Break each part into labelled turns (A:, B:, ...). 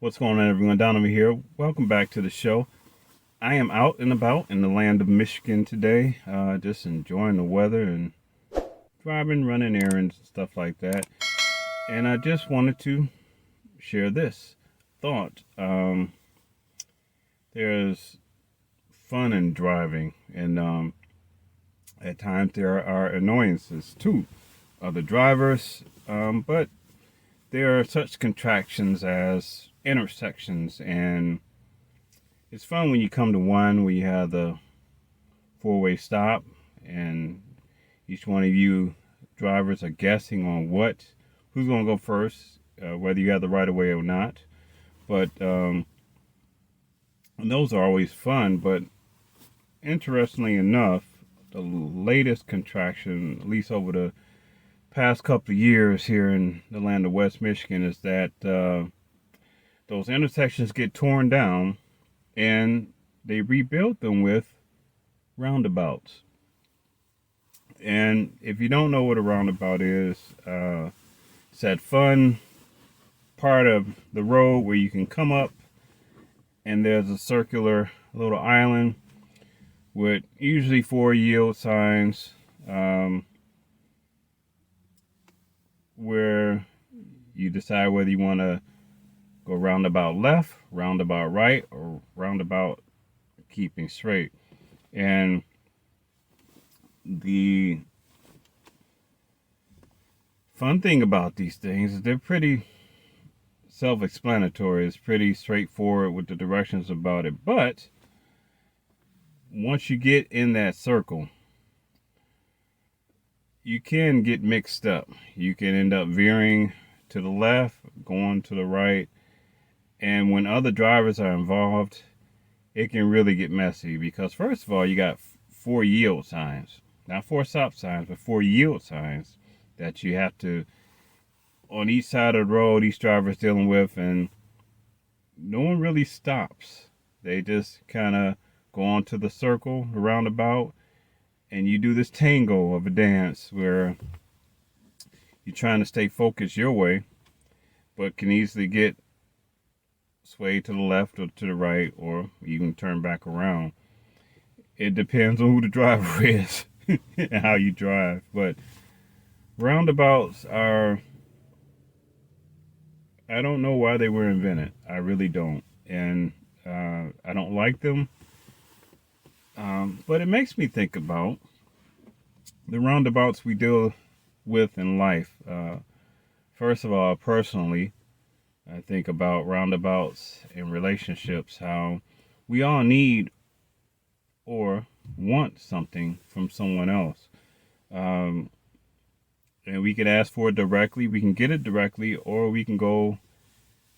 A: What's going on, everyone? Donovan here. Welcome back to the show. I am out and about in the land of Michigan today, just enjoying the weather and driving, running errands, and stuff like that. And I just wanted to share this thought. There's fun in driving, and at times there are annoyances too. Other drivers, but there are such contractions as intersections, and it's fun when you come to one where you have the four-way stop and each one of you drivers are guessing on who's going to go first, whether you have the right of way or not. But those are always fun. But interestingly enough, the latest contraction, at least over the past couple of years here in the land of West Michigan, is that those intersections get torn down and they rebuilt them with roundabouts. And if you don't know what a roundabout is, it's that fun part of the road where you can come up and there's a circular little island with usually 4 yield signs, where you decide whether you want to go roundabout left, roundabout right, or roundabout keeping straight. And the fun thing about these things is they're pretty self-explanatory. It's pretty straightforward with the directions about it. But once you get in that circle, you can get mixed up. You can end up veering to the left, going to the right. And when other drivers are involved, it can really get messy because, first of all, you got 4 yield signs. Not 4 stop signs, but 4 yield signs that you have to, on each side of the road, each driver is dealing with, and no one really stops. They just kind of go on to the circle, the roundabout, and you do this tango of a dance where you're trying to stay focused your way, but can easily get swayed to the left or to the right, or you can turn back around. It depends on who the driver is and how you drive. But roundabouts are, I don't know why they were invented. I really don't. And I don't like them. But it makes me think about the roundabouts we deal with in life. First of all, personally, I think about roundabouts in relationships, how we all need or want something from someone else. And we can ask for it directly, we can get it directly, or we can go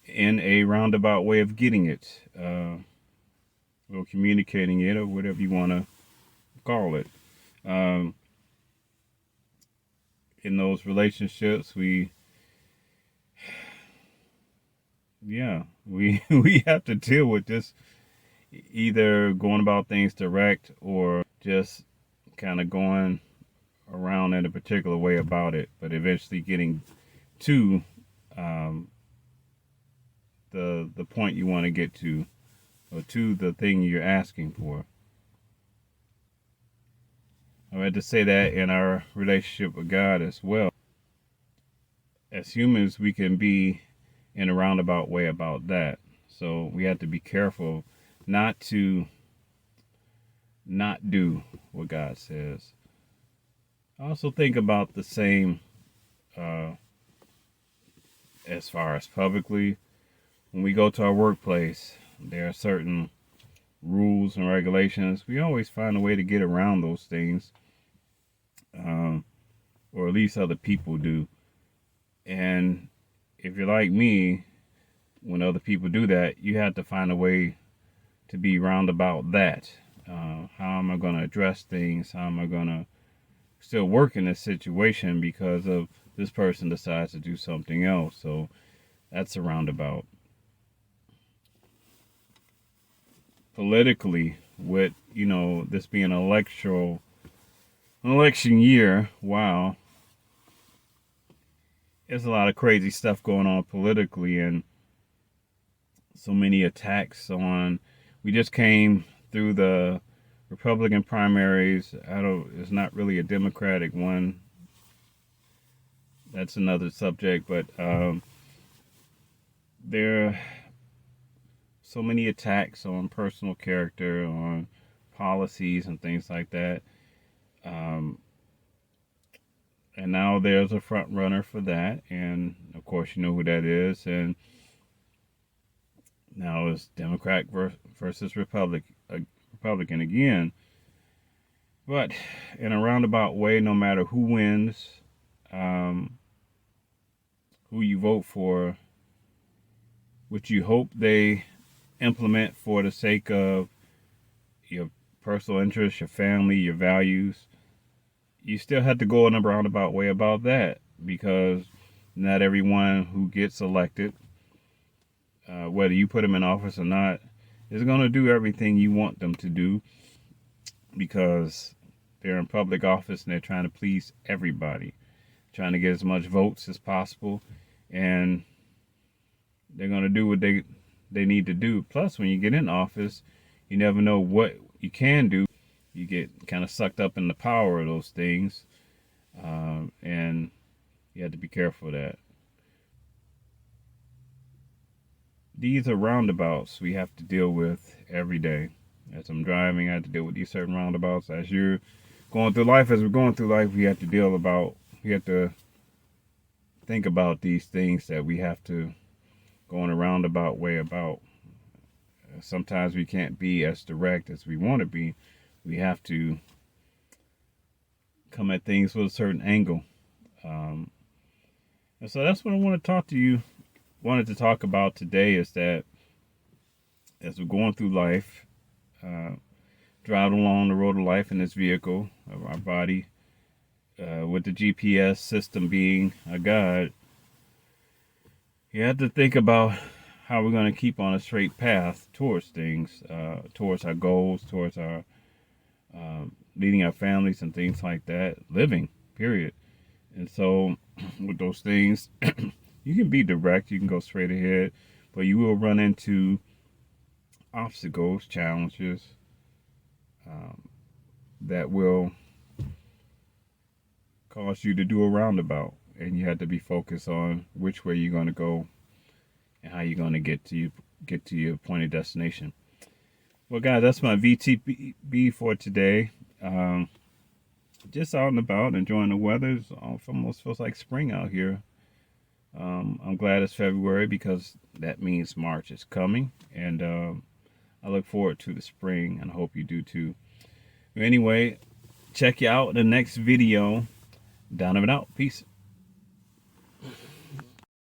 A: in a roundabout way of getting it, or communicating it, or whatever you want to call it. In those relationships, we have to deal with just either going about things direct or just kind of going around in a particular way about it, but eventually getting to the point you want to get to, or to the thing you're asking for. I had to say that in our relationship with God as well. As humans, we can be in a roundabout way about that. So we have to be careful not to not do what God says. I also think about the same as far as publicly. When we go to our workplace, there are certain rules and regulations. We always find a way to get around those things, or at least other people do. And if you're like me, when other people do that, you have to find a way to be roundabout that. How am I going to address things? How am I going to still work in this situation because of this person decides to do something else? So that's a roundabout. Politically, with this being an election year, wow, there's a lot of crazy stuff going on politically, and so many attacks on. We just came through the Republican primaries. It's not really a Democratic one. That's another subject, but there are so many attacks on personal character, on policies and things like that. Um, and now there's a front runner for that, and of course you know who that is. And now it's Democrat versus Republican again. But in a roundabout way, no matter who wins, um, who you vote for, which you hope they implement for the sake of your personal interests, your family, your values, you still have to go in a roundabout way about that, because not everyone who gets elected, whether you put them in office or not, is going to do everything you want them to do, because they're in public office and they're trying to please everybody, trying to get as much votes as possible, and they're going to do what they need to do. Plus, when you get in office, you never know what you can do. You get kind of sucked up in the power of those things, and you have to be careful of that. These are roundabouts we have to deal with every day. As I'm driving, I have to deal with these certain roundabouts. As you're going through life, as we're going through life, we have to think about these things that we have to go in a roundabout way about. Sometimes we can't be as direct as we want to be. We have to come at things with a certain angle. And so that's what I wanted to talk about today, is that as we're going through life, driving along the road of life in this vehicle of our body, with the GPS system being a guide, you have to think about how we're going to keep on a straight path towards things, towards our goals, towards our leading our families and things like that, living, period. And so with those things, you can be direct, you can go straight ahead, but you will run into obstacles, challenges, that will cause you to do a roundabout, and you have to be focused on which way you're going to go and how you're going to get to your appointed destination. Well, guys, that's my VTB for today. Just out and about, enjoying the weather. It almost feels like spring out here. I'm glad it's February, because that means March is coming, and I look forward to the spring, and I hope you do too. Anyway, check you out in the next video. Donovan out. Peace.